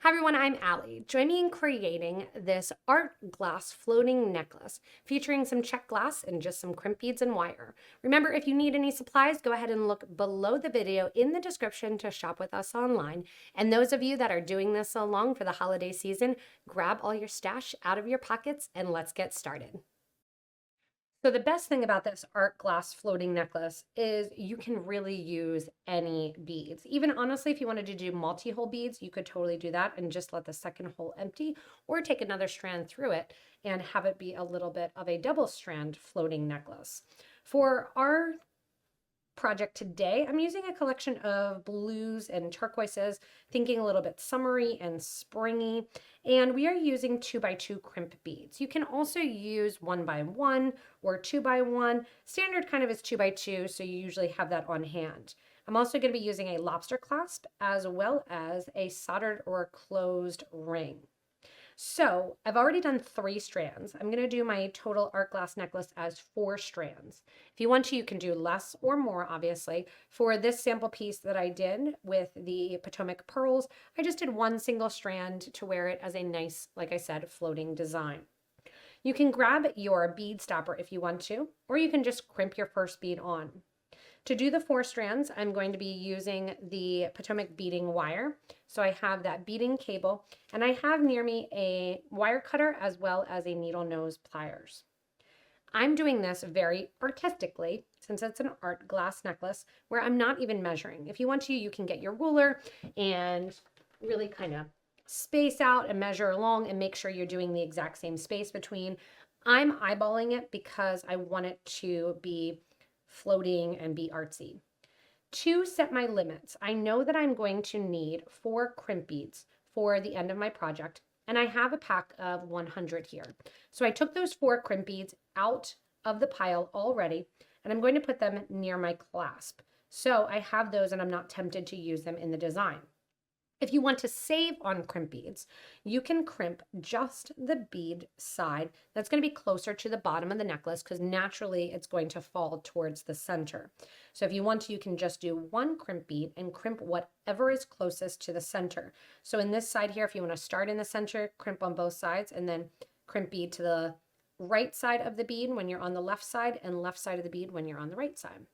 Hi everyone, I'm Allie. Join me in creating this art glass floating necklace featuring some Czech glass and just some crimp beads and wire. Remember, if you need any supplies, go ahead and look below the video in the description to shop with us online. And those of you that are doing this along for the holiday season, grab all your stash out of your pockets and let's get started. So the best thing about this art glass floating necklace is you can really use any beads. Even honestly, if you wanted to do multi-hole beads, you could totally do that and just let the second hole empty, or take another strand through it and have it be a little bit of a double strand floating necklace. For our project today, I'm using a collection of blues and turquoises, thinking a little bit summery and springy, and we are using 2x2 crimp beads. You can also use 1x1 or 2x1. Standard kind of is 2x2, so you usually have that on hand. I'm also going to be using a lobster clasp as well as a soldered or closed ring. So I've already done 3 strands. I'm going to do my total art glass necklace as 4 strands. If you want to, you can do less or more, obviously. For this sample piece that I did with the Potomac pearls, I just did 1 single strand to wear it as a nice, like I said, floating design. You can grab your bead stopper if you want to, or you can just crimp your first bead on. To do the 4 strands, I'm going to be using the Potomac beading wire. So I have that beading cable, and I have near me a wire cutter as well as a needle nose pliers. I'm doing this very artistically since it's an art glass necklace where I'm not even measuring. If you want to, you can get your ruler and really kind of space out and measure along and make sure you're doing the exact same space between. I'm eyeballing it because I want it to be floating and be artsy. To set my limits, I know that I'm going to need 4 crimp beads for the end of my project, and I have a pack of 100 here. So I took those 4 crimp beads out of the pile already, and I'm going to put them near my clasp. So I have those and I'm not tempted to use them in the design. If you want to save on crimp beads, you can crimp just the bead side that's going to be closer to the bottom of the necklace because naturally it's going to fall towards the center. So if you want to, you can just do 1 crimp bead and crimp whatever is closest to the center. So in this side here, if you want to start in the center, crimp on both sides and then crimp bead to the right side of the bead when you're on the left side and left side of the bead when you're on the right side.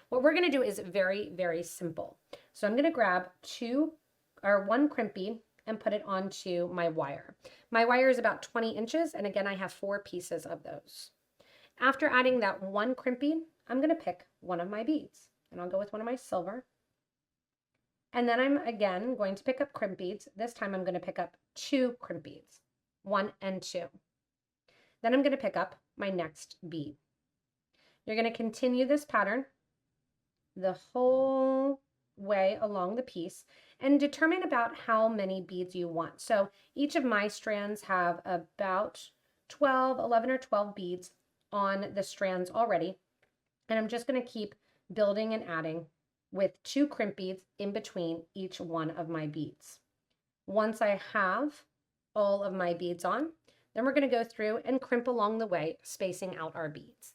What we're going to do is very, very simple. So I'm going to grab 1 crimp bead and put it onto my wire. My wire is about 20 inches, and again, I have 4 pieces of those. After adding that 1 crimp bead, I'm going to pick one of my beads, and I'll go with one of my silver. And then I'm again going to pick up crimp beads. This time I'm going to pick up 2 crimp beads, 1 and 2. Then I'm going to pick up my next bead. You're going to continue this pattern the whole way along the piece and determine about how many beads you want. So each of my strands have about 11 or 12 beads on the strands already. And I'm just going to keep building and adding with 2 crimp beads in between each one of my beads. Once I have all of my beads on, then we're going to go through and crimp along the way, spacing out our beads.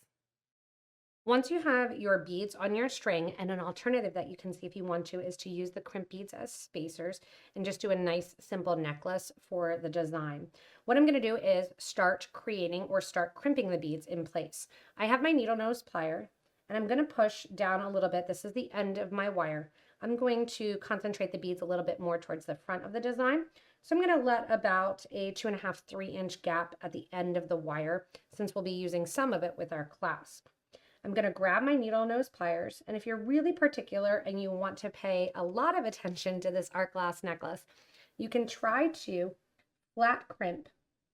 Once you have your beads on your string, and an alternative that you can see if you want to is to use the crimp beads as spacers and just do a nice simple necklace for the design. What I'm going to do is start creating or start crimping the beads in place. I have my needle nose plier and I'm going to push down a little bit. This is the end of my wire. I'm going to concentrate the beads a little bit more towards the front of the design. So I'm going to let about a 2.5 to 3 inch gap at the end of the wire since we'll be using some of it with our clasp. I'm going to grab my needle nose pliers, and if you're really particular and you want to pay a lot of attention to this art glass necklace, you can try to flat crimp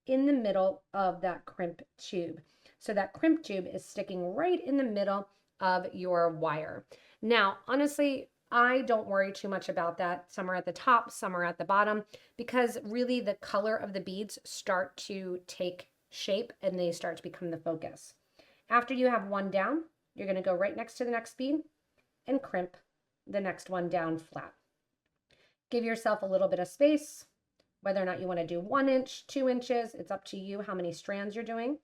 in the middle of that crimp tube. So that crimp tube is sticking right in the middle of your wire. Now, honestly, I don't worry too much about that. Some are at the top, some are at the bottom, because really the color of the beads start to take shape and they start to become the focus. After you have one down, you're going to go right next to the next bead and crimp the next one down flat. Give yourself a little bit of space, whether or not you want to do 1 inch, 2 inches, it's up to you how many strands you're doing.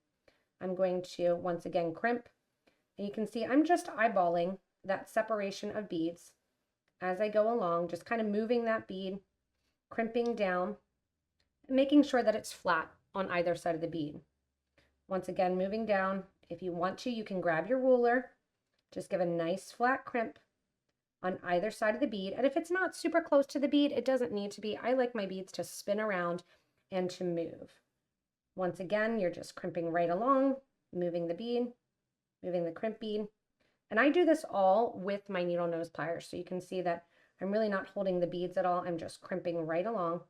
I'm going to once again crimp, and you can see I'm just eyeballing that separation of beads as I go along, just kind of moving that bead, crimping down making sure that it's flat on either side of the bead. Once again, moving down. If you want to, you can grab your ruler, just give a nice flat crimp on either side of the bead. And if it's not super close to the bead, it doesn't need to be. I like my beads to spin around and to move. Once again, you're just crimping right along, moving the bead, moving the crimp bead. And I do this all with my needle nose pliers. So you can see that I'm really not holding the beads at all. I'm just crimping right along.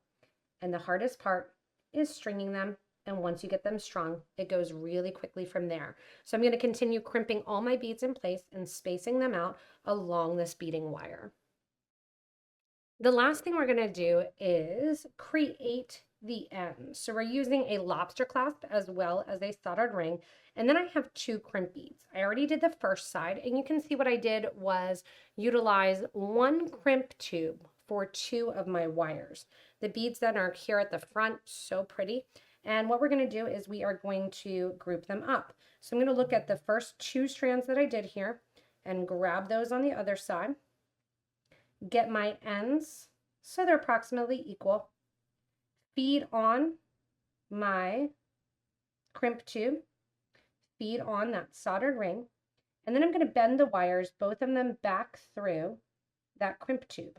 And the hardest part is stringing them. And once you get them strung, it goes really quickly from there. So I'm going to continue crimping all my beads in place and spacing them out along this beading wire. The last thing we're going to do is create the end. So we're using a lobster clasp as well as a soldered ring. And then I have 2 crimp beads. I already did the first side, and you can see what I did was utilize 1 crimp tube for 2 of my wires. The beads then are here at the front, so pretty. And what we're going to do is we are going to group them up. So I'm going to look at the first 2 strands that I did here and grab those on the other side. Get my ends so they're approximately equal. Feed on my crimp tube. Feed on that soldered ring. And then I'm going to bend the wires, both of them back through that crimp tube.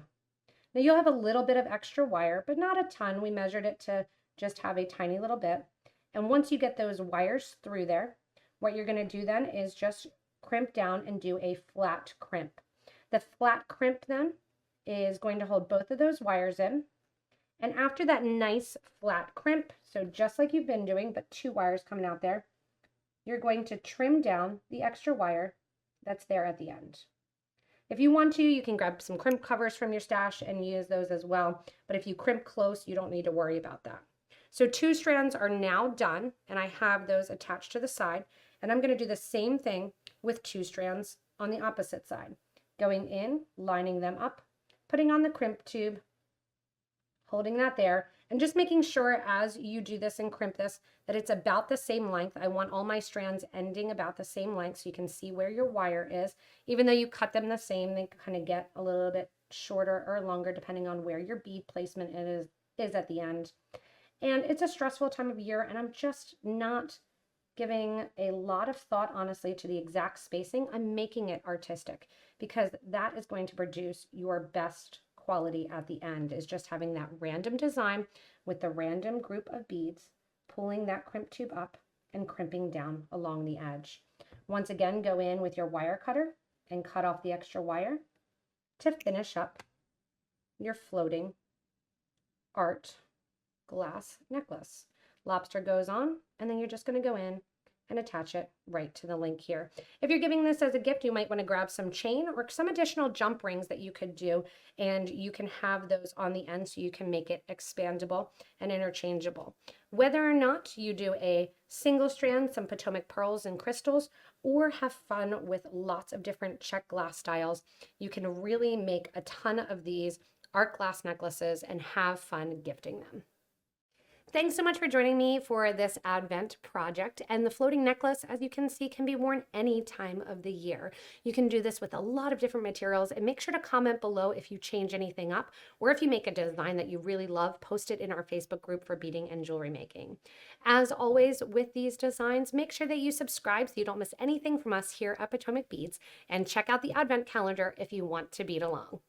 Now you'll have a little bit of extra wire, but not a ton. We measured it to just have a tiny little bit. And once you get those wires through there, what you're going to do then is just crimp down and do a flat crimp. The flat crimp then is going to hold both of those wires in. And after that nice flat crimp, so just like you've been doing, but 2 wires coming out there, you're going to trim down the extra wire that's there at the end. If you want to, you can grab some crimp covers from your stash and use those as well. But if you crimp close, you don't need to worry about that. So 2 strands are now done, and I have those attached to the side. And I'm going to do the same thing with 2 strands on the opposite side. Going in, lining them up, putting on the crimp tube, holding that there, and just making sure as you do this and crimp this that it's about the same length. I want all my strands ending about the same length so you can see where your wire is. Even though you cut them the same, they kind of get a little bit shorter or longer depending on where your bead placement is at the end. And it's a stressful time of year, and I'm just not giving a lot of thought, honestly, to the exact spacing. I'm making it artistic because that is going to produce your best quality at the end, is just having that random design with the random group of beads, pulling that crimp tube up and crimping down along the edge. Once again, go in with your wire cutter and cut off the extra wire to finish up your floating art glass necklace. Lobster goes on, and then you're just going to go in and attach it right to the link here. If you're giving this as a gift, you might want to grab some chain or some additional jump rings that you could do, and you can have those on the end so you can make it expandable and interchangeable. Whether or not you do a single strand, some Potomac pearls and crystals, or have fun with lots of different Czech glass styles, you can really make a ton of these art glass necklaces and have fun gifting them. Thanks so much for joining me for this Advent project. And the floating necklace, as you can see, can be worn any time of the year. You can do this with a lot of different materials, and make sure to comment below if you change anything up, or if you make a design that you really love, post it in our Facebook group for beading and jewelry making. As always with these designs, make sure that you subscribe so you don't miss anything from us here at Potomac Beads, and check out the Advent calendar if you want to bead along.